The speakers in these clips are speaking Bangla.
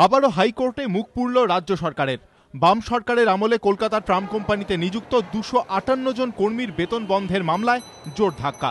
আবারও হাইকোর্টে মুখ পুড়ল রাজ্য সরকারের। বাম সরকারের আমলে কলকাতা ট্রাম কোম্পানিতে নিযুক্ত 258 জন কর্মীর বেতন বন্ধের মামলায় জোর ধাক্কা।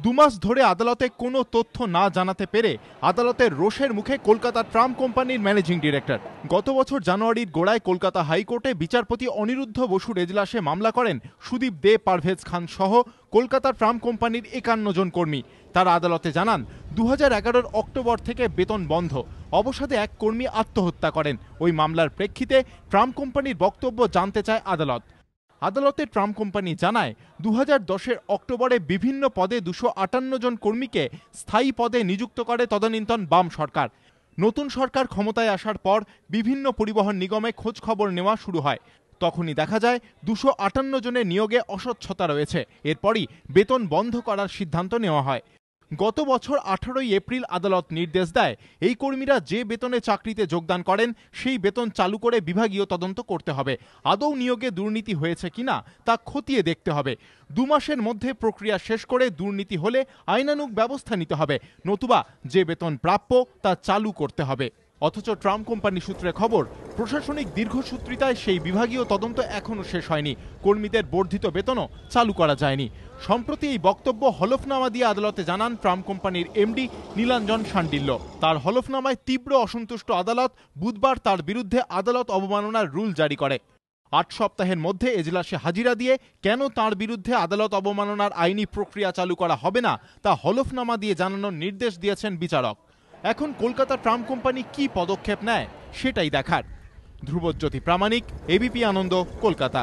2 মাস ধরে আদালতে কোনো তথ্য না জানাতে পেরে আদালতের রোষের মুখে কলকাতা ট্রাম কোম্পানির ম্যানেজিং ডিরেক্টর। গত বছর জানুয়ারির গোড়ায় কলকাতা হাইকোর্টে বিচারপতি অনিরুদ্ধ বসুর এজলাসে মামলা করেন সুদীপ দে, পারভেজ খান সহ কলকাতা ট্রাম কোম্পানির 51 জন কর্মী। তারা আদালতে জানান 2011 অক্টোবর থেকে বেতন বন্ধ। অবসাদে এক কর্মী আত্মহত্যা করেন। ওই মামলার প্রেক্ষিতে ট্রাম কোম্পানির বক্তব্য জানতে চায় আদালত। আদালতে ট্রাম কোম্পানি জানায় 2010 অক্টোবরে বিভিন্ন পদে 258 জন কর্মীকে স্থায়ী পদে নিযুক্ত করে তদানীন্তন বাম সরকার। নতুন সরকার ক্ষমতায় আসার পর বিভিন্ন পরিবহন নিগমে খোঁজ খবর নেওয়া শুরু হয়। তখনই দেখা যায় 258 জনের নিয়োগে অস্বচ্ছতা রয়েছে। এরপরই বেতন বন্ধ করার সিদ্ধান্ত নেওয়া হয়। গত বছর 18 এপ্রিল আদালত নির্দেশ দেয় এই কর্মীরা যে বেতনে চাকরিতে যোগদান করেন সেই বেতন চালু করে বিভাগীয় তদন্ত করতে হবে। আদৌ নিয়োগে দুর্নীতি হয়েছে কিনা তা খতিয়ে দেখতে হবে। 2 মাসের মধ্যে প্রক্রিয়া শেষ করে দুর্নীতি হলে আইনানুগ ব্যবস্থা নিতে হবে, নতুবা যে বেতন প্রাপ্য তা চালু করতে হবে। অথচ ট্রাম কোম্পানি সূত্রে খবর, প্রশাসনিক দীর্ঘসূত্রিতায় সেই বিভাগীয় তদন্ত এখনও শেষ হয়নি। কর্মীদের বর্ধিত বেতনও চালু করা যায়নি। সম্প্রতি এই বক্তব্য হলফনামা দিয়ে আদালতে জানান ট্রাম কোম্পানির এমডি নীলাঞ্জন শাণ্ডিল্য। তার হলফনামায় তীব্র অসন্তুষ্ট আদালত বুধবার তার বিরুদ্ধে আদালত অবমাননার রুল জারি করে। 8 সপ্তাহের মধ্যে এজলাসে হাজিরা দিয়ে কেন তার বিরুদ্ধে আদালত অবমাননার আইনি প্রক্রিয়া চালু করা হবে না তা হলফনামা দিয়ে জানানোর নির্দেশ দিয়েছেন বিচারক। এখন কলকাতা ট্রাম কোম্পানি কি পদক্ষেপ নেয় সেটাই দেখার। ধ্রুবজ্যোতি প্রামাণিক, এবিপি আনন্দ, কলকাতা।